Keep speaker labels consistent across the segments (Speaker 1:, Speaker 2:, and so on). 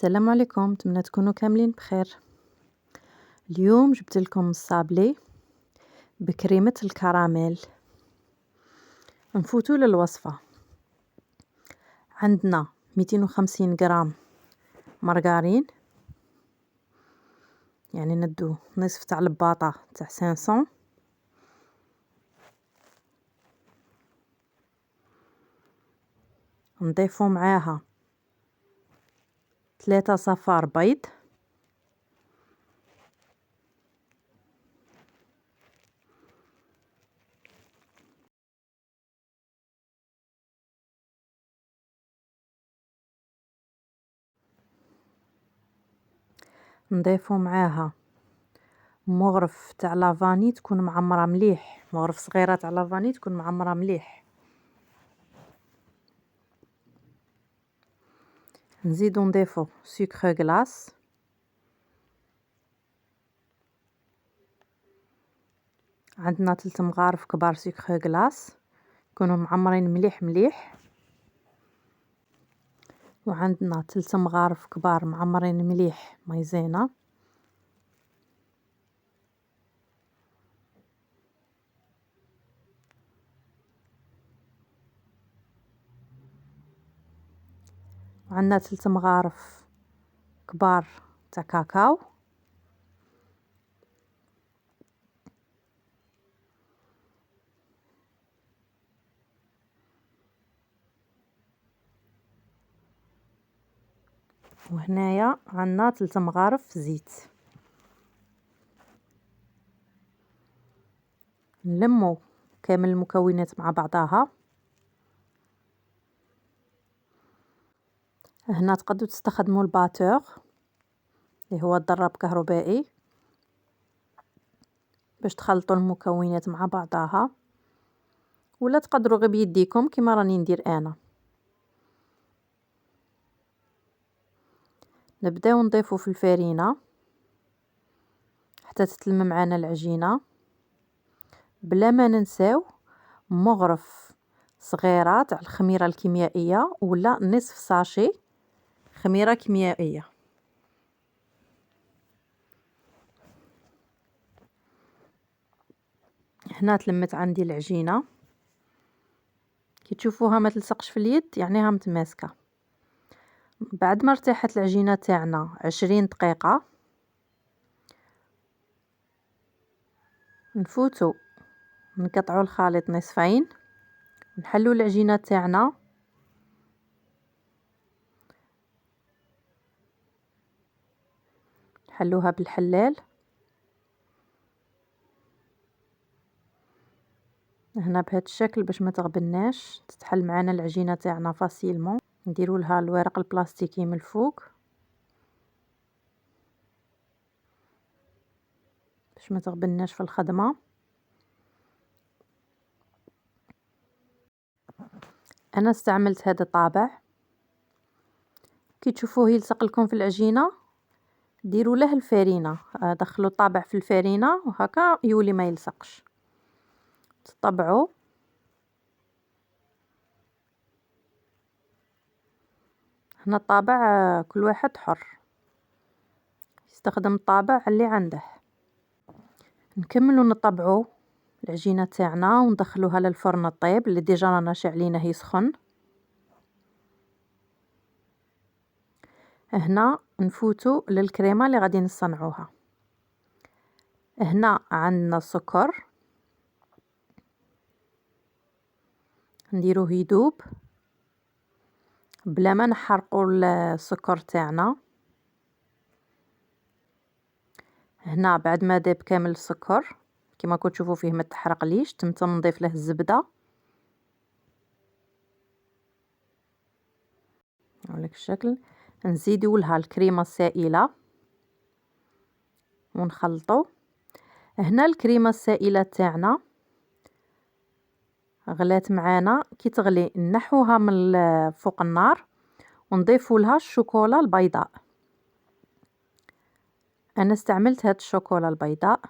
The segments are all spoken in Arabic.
Speaker 1: السلام عليكم، نتمنى تكونوا كاملين بخير. اليوم جبت لكم الصابلي بكريمة الكراميل. نفوتوا للوصفة. عندنا 250 غرام مرغرين، يعني ندو نصف تاع الباطة تاع 500. نضيفو معاها 3 صفار بيض، نضيفو معاها مغرف تاع لافاني تكون معمرة مليح، مغرف صغيرة تاع لافاني تكون معمرة مليح. نزيدو نضيفو سكر غلاس، عندنا 3 مغارف كبار سكر غلاس يكونوا معمرين مليح مليح، وعندنا 3 مغارف كبار معمرين مليح مايزينا، وعندنا 3 مغارف كبار تاع كاكاو، وهنايا عندنا 3 مغارف زيت. نلمو كامل المكونات مع بعضها. هنا تقدروا تستخدموا الباتور اللي هو الضراب كهربائي باش تخلطوا المكونات مع بعضها، ولا تقدروا غير بيديكم كما راني ندير انا. نبداو نضيفوا في الفرينه حتى تتلم معنا العجينه، بلا ما ننساو مغرف صغيره تاع الخميره الكيميائيه ولا نصف ساشي خميره كيميائيه. هنا تلمت عندي العجينه، كي تشوفوها ما تلصقش في اليد يعنيها متماسكه. بعد ما ارتاحت العجينه تاعنا 20 دقيقه نفوتو نقطعوا الخليط نصفين، نحلوا العجينه تاعنا، نحلوها بالحلال. هنا بهذا الشكل باش ما تغبناش، تتحل معنا العجينه تاعنا فاسيلمون. نديروا لها الورق البلاستيكي من الفوق باش ما تغبناش في الخدمه. انا استعملت هذا الطابع، كي تشوفوه يلصق لكم في العجينه ديروا له الفرينه، دخلوا الطابع في الفرينه وهكا يولي ما يلصقش. تطبعوا هنا الطابع كل واحد حر يستخدم الطابع اللي عنده. نكملوا نطبعوا العجينه تاعنا وندخلوها للفرن الطيب اللي ديجا رانا شاعلينه يسخن. هنا نفوتوا للكريمه اللي غادي نصنعوها. هنا عندنا السكر، نديروه يذوب بلا ما نحرقوا السكر تاعنا. هنا بعد ما داب كامل السكر كما كنتوا تشوفوا فيه ما تحرقليش، تمتم نضيف له الزبده. على الشكل نزيدوا لها الكريمه السائله ونخلطوا. هنا الكريمه السائله تاعنا غلات معانا، كي تغلي نحوها من فوق النار ونضيفوا لها الشوكولا البيضاء. انا استعملت هاد الشوكولا البيضاء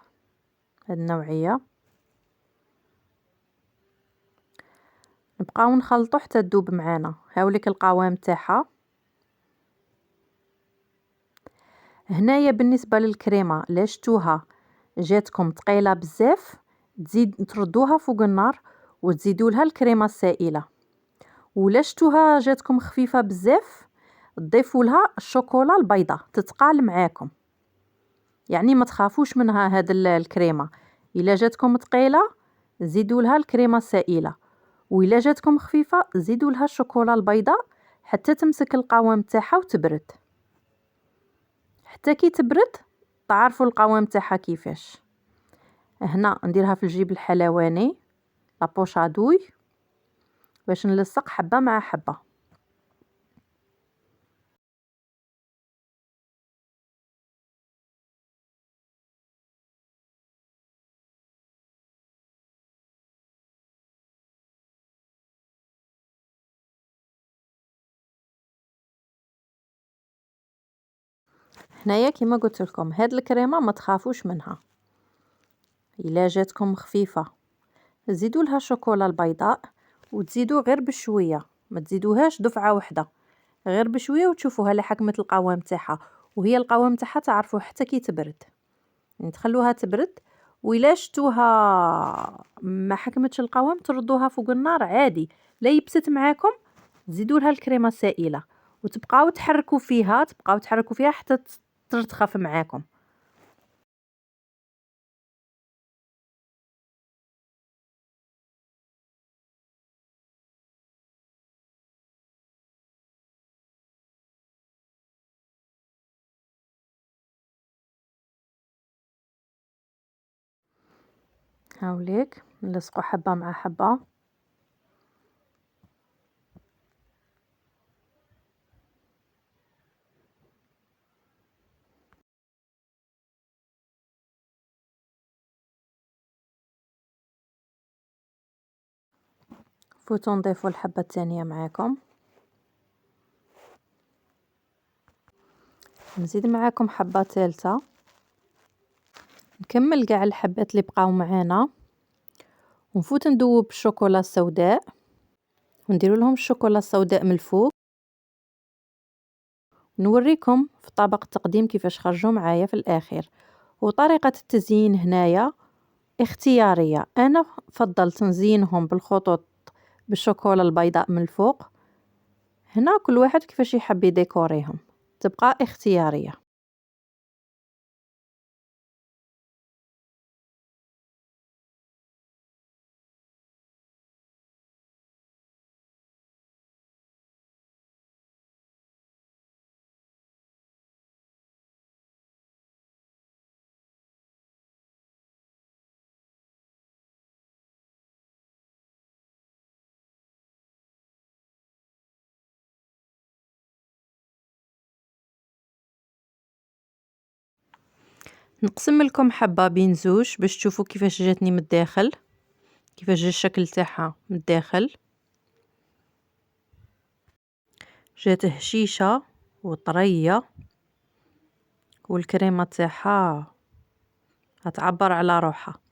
Speaker 1: هاد النوعيه. نبقاو نخلطوا حتى تذوب معانا. هاوليك القوام تاعها. هنايا بالنسبة للكريمة لا شتوها جاتكم ثقيلة بزاف تردوها فوق النار وتزيدوا لها الكريمة السائلة، ولا شتوها جاتكم خفيفة بزاف تضيفوا لها الشوكولا البيضاء تتقال معاكم. يعني ما تخافوش منها هاد الكريمة، الا جاتكم ثقيلة زيدوا لها الكريمة السائلة، وإلا جاتكم خفيفة زيدوا لها الشوكولا البيضاء حتى تمسك القوام تاعها وتبرد. حتى كي تبرد تعرفوا القوام تاعها كيفاش. هنا نديرها في الجيب الحلواني لابوشادوي باش نلصق حبة مع حبة. هنايا كيما قلت لكم هاد الكريمه ما تخافوش منها، الا جاتكم خفيفه زيدوا لها الشوكولا البيضاء وتزيدوا غير بشويه، ما تزيدوهاش دفعه واحده، غير بشويه وتشوفوها اللي حكمت القوام تاعها. وهي القوام تاعها تعرفوا حتى كي تبرد، يعني تخلوها تبرد، وإلا شتوها ما حكمتش القوام تردوها فوق النار عادي. لا يبست معاكم تزيدوا لها الكريمه السائله وتبقاو تحركوا فيها حتى ترتخف معاكم. هاوليك نلصقوا حبة مع حبة. فوتو نضيفو الحبة الثانية معاكم. نزيد معاكم حبة ثالثة. نكمل قاع الحبات اللي بقاو معانا ونفوت ندوب الشوكولا السوداء ونديروا لهم الشوكولا السوداء من الفوق. نوريكم في طبق التقديم كيفاش خرجوا معايا في الاخر. وطريقة التزيين هنايا اختيارية، انا فضلت نزينهم بالخطوط بالشوكولا البيضاء من الفوق. هنا كل واحد كيفاش يحب يديكوريهم، تبقى اختيارية. نقسم لكم حبة بين زوج باش تشوفوا كيفاش جاتني من الداخل، كيفاش جا الشكل تاعها من الداخل. جات هشيشة وطرية والكريمة تاعها هتعبر على روحها.